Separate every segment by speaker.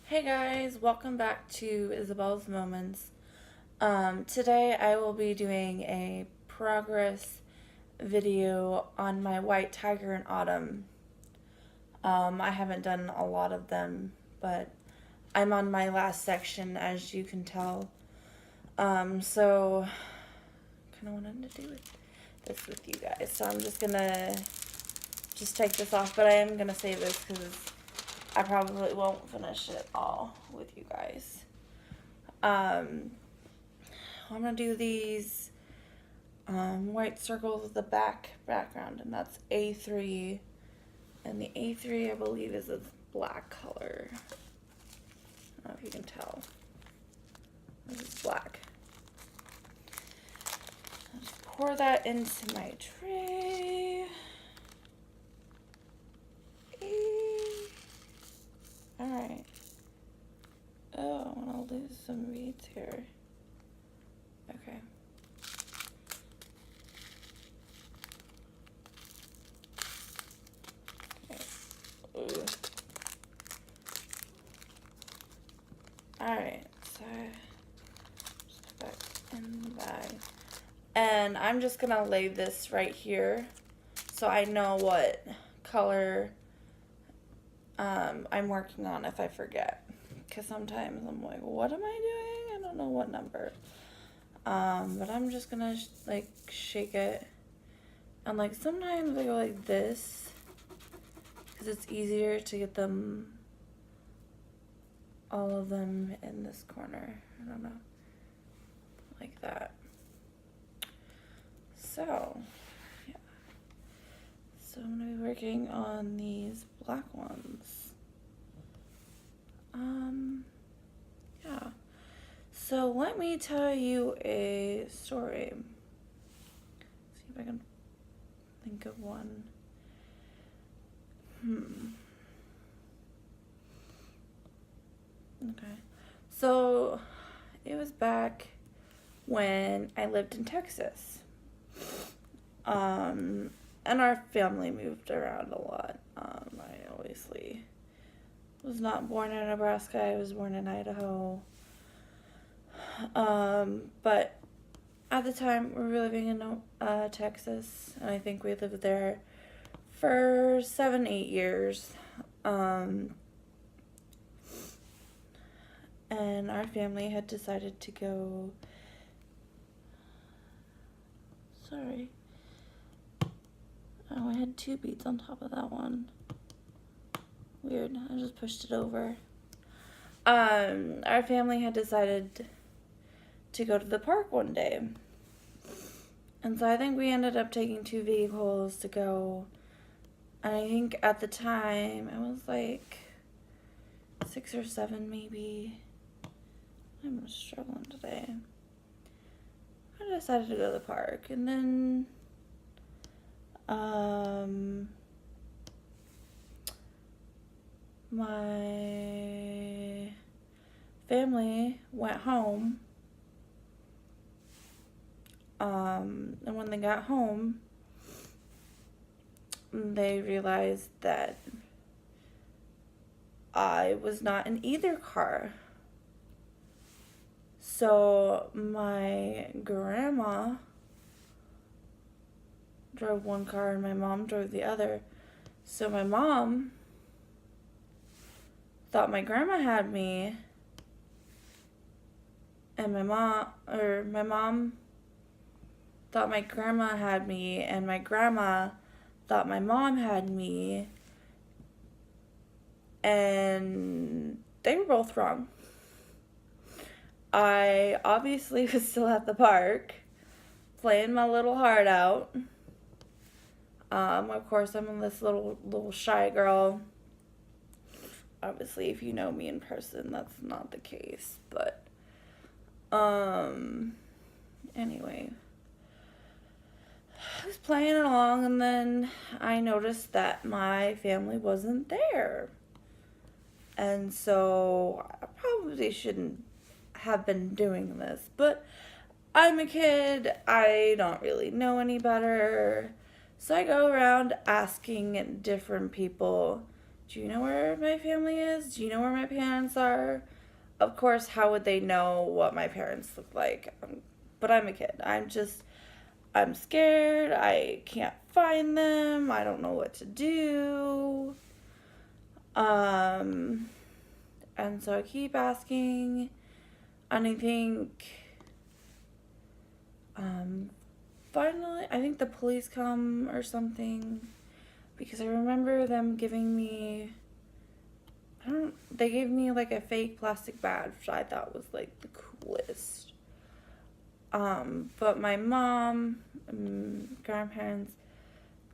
Speaker 1: Hey guys, welcome back to Isabel's Moments. Today I will be doing a progress video on my white tiger in autumn. I haven't done a lot of them, but I'm on my last section, as you can tell. So kind of wanted to do this with you guys. So I'm just gonna take this off, but I am gonna save this because I probably won't finish it all with you guys. I'm gonna do these white circles with the background, and that's A3. And the A3, I believe, is a black color. I don't know if you can tell. This is black. I'll just pour that into my tray. Alright. Oh, I want to lose some beads here. Okay. Alright, so just put that in the bag. And I'm just gonna lay this right here so I know what color I'm working on if I forget. Because sometimes I'm like, what am I doing? I don't know what number. But I'm just gonna like shake it. And like sometimes I go like this because it's easier to get them, all of them in this corner. I don't know. Like that. So, yeah. So I'm going to be working on these black ones. Yeah. So let me tell you a story. See if I can think of one. Okay. So it was back when I lived in Texas. And our family moved around a lot. I obviously was not born in Nebraska. I was born in Idaho. But at the time, we were living in Texas, and I think we lived there for 7-8 years. And our family had decided to go. Sorry. Oh, I had 2 beads on top of that one. Weird. I just pushed it over. Our family had decided to go to the park one day. And so I think we ended up taking 2 vehicles to go. And I think at the time, I was like 6 or 7 maybe. I'm struggling today. I decided to go to the park. And then my family went home. And when they got home, they realized that I was not in either car. So my grandma drove one car and my mom drove the other. So my mom thought my grandma had me, and my mom thought my grandma had me, and my grandma thought my mom had me, and they were both wrong. I obviously was still at the park, playing my little heart out. Of course, I'm this little shy girl. Obviously, if you know me in person, that's not the case. But, anyway, I was playing along, and then I noticed that my family wasn't there. And so I probably shouldn't have been doing this, but I'm a kid. I don't really know any better. So I go around asking different people Do you know where my family is? Do you know where my parents are? Of course, how would they know what my parents look like? But I'm a kid. I'm scared. I can't find them. I don't know what to do. And so I keep asking, and I think, finally, I think the police come or something, because I remember them giving me, they gave me like a fake plastic badge, which I thought was like the coolest. But my mom and grandparents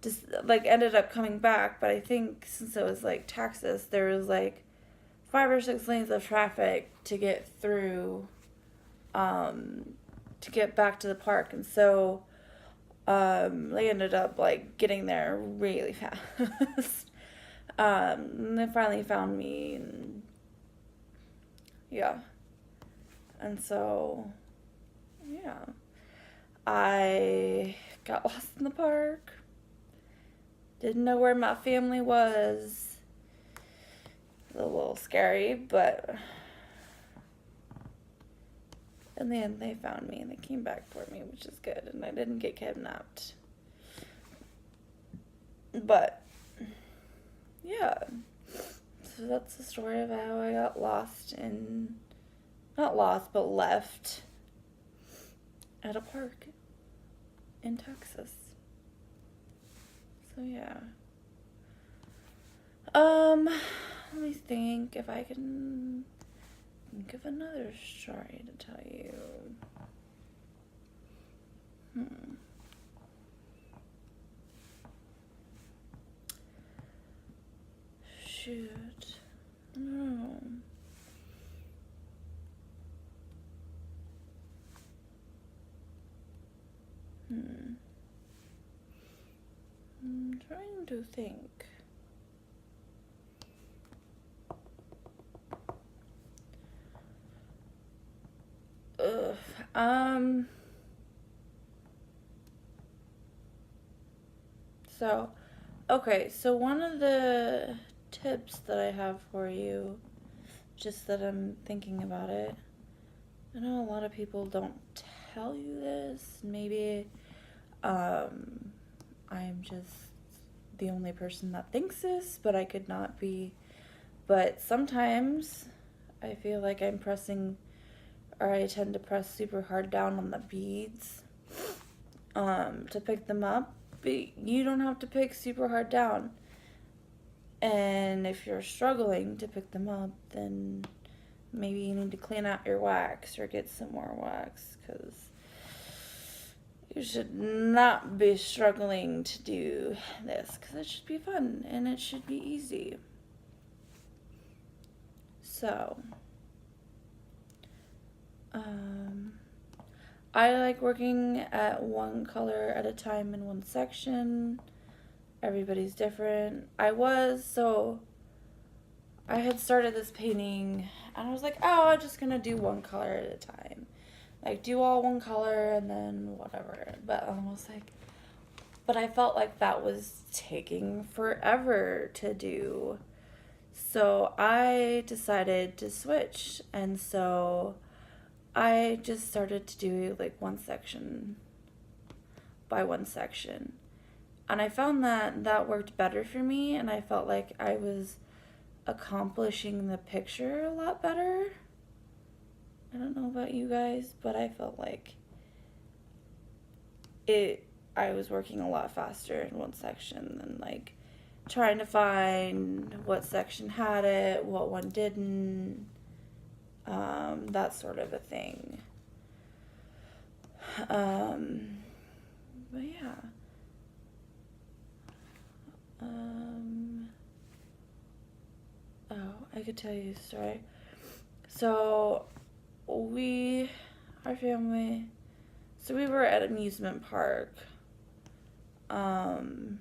Speaker 1: just like ended up coming back, but I think since it was like Texas, there was like 5 or 6 lanes of traffic to get through, to get back to the park, and so they ended up like getting there really fast. And they finally found me, and yeah, and so yeah, I got lost in the park. Didn't know where my family was. It was a little scary, but in the end they found me and they came back for me, which is good, and I didn't get kidnapped. But yeah, so that's the story of how I got lost in, not lost, but left at a park in Texas. So yeah. Let me think if I can think of another story to tell you. Shoot. No. I'm trying to think. So one of the tips that I have for you, just that I'm thinking about it, I know a lot of people don't tell you this, maybe I'm just the only person that thinks this, but I could not be. But sometimes I feel like I'm pressing, or I tend to press super hard down on the beads to pick them up. But you don't have to pick super hard down. And if you're struggling to pick them up, then maybe you need to clean out your wax or get some more wax, because you should not be struggling to do this, because it should be fun and it should be easy. So, I like working at one color at a time in one section. Everybody's different. I had started this painting and I was like, oh, I'm just gonna do one color at a time. Like, do all one color and then whatever. But but I felt like that was taking forever to do. So I decided to switch. And so I just started to do like one section by one section. And I found that worked better for me, and I felt like I was accomplishing the picture a lot better. I don't know about you guys, but I felt like I was working a lot faster in one section than like trying to find what section had it, what one didn't, that sort of a thing. But yeah. I could tell you a story. So our family, so we were at an amusement park when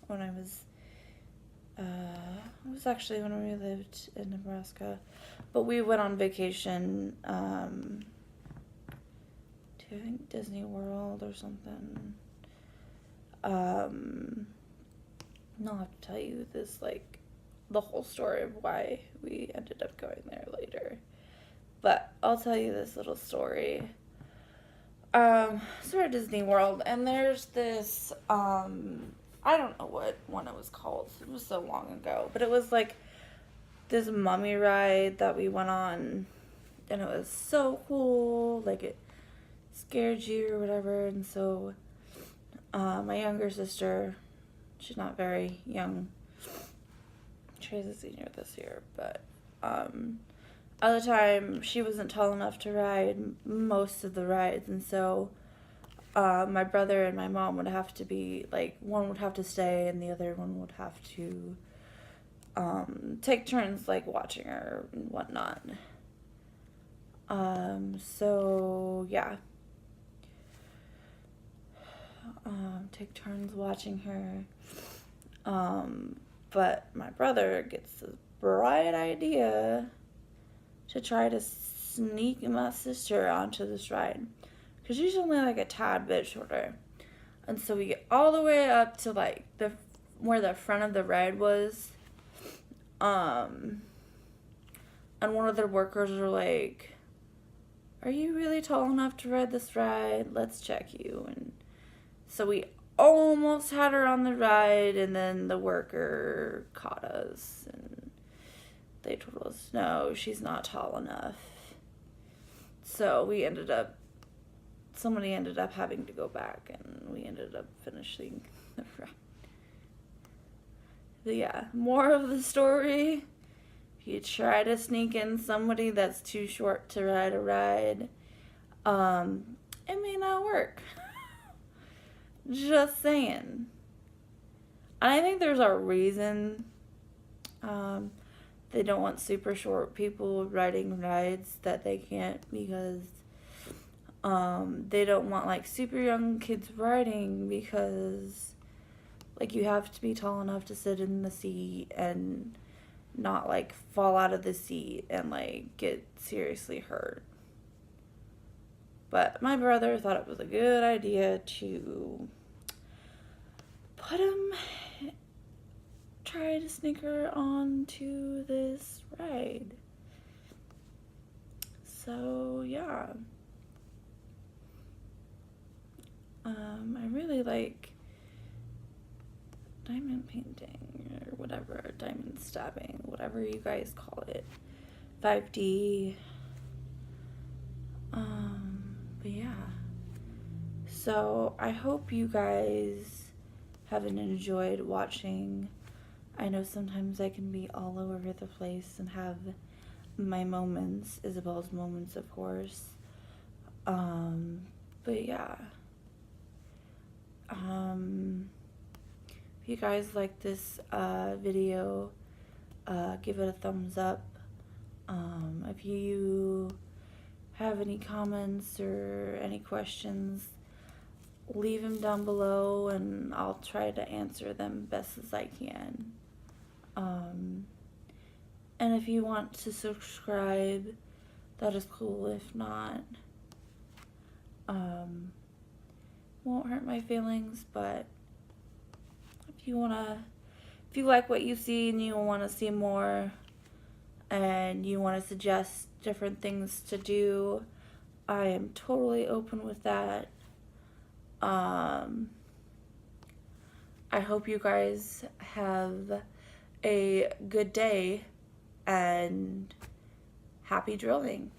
Speaker 1: I was, it was actually when we lived in Nebraska, but we went on vacation to, I think, Disney World or something. And I'll have to tell you this, like, the whole story of why we ended up going there later. But I'll tell you this little story. So we're at Disney World, and there's this, I don't know what one it was called. It was so long ago. But it was, like, this mummy ride that we went on, and it was so cool. Like, it scared you or whatever. And so, my younger sister, she's not very young. She's a senior this year, but, at the time, she wasn't tall enough to ride most of the rides, and so my brother and my mom would have to be, like, one would have to stay, and the other one would have to take turns, like, watching her and whatnot. So, yeah. Take turns watching her. But my brother gets this bright idea to try to sneak my sister onto this ride, because she's only like a tad bit shorter. And so we get all the way up to like where the front of the ride was, and one of the workers were like, "Are you really tall enough to ride this ride? Let's check you." And so we almost had her on the ride, and then the worker caught us, and they told us, no, she's not tall enough. So somebody ended up having to go back, and we ended up finishing the ride. But yeah, more of the story, if you try to sneak in somebody that's too short to ride a ride, it may not work. Just saying. And I think there's a reason they don't want super short people riding rides that they can't, because they don't want like super young kids riding, because like you have to be tall enough to sit in the seat and not like fall out of the seat and like get seriously hurt. But my brother thought it was a good idea to try to sneak her onto this ride. So yeah, I really like diamond painting or whatever, diamond stabbing, whatever you guys call it, 5D. But yeah, so I hope you guys haven't enjoyed watching. I know sometimes I can be all over the place and have my moments, Isabel's moments, of course. But yeah. If you guys like this video, give it a thumbs up. If you have any comments or any questions, leave them down below, and I'll try to answer them best as I can. And if you want to subscribe, that is cool. If not, won't hurt my feelings. But if you like what you see and you want to see more, and you want to suggest different things to do, I am totally open with that. I hope you guys have a good day, and happy drilling.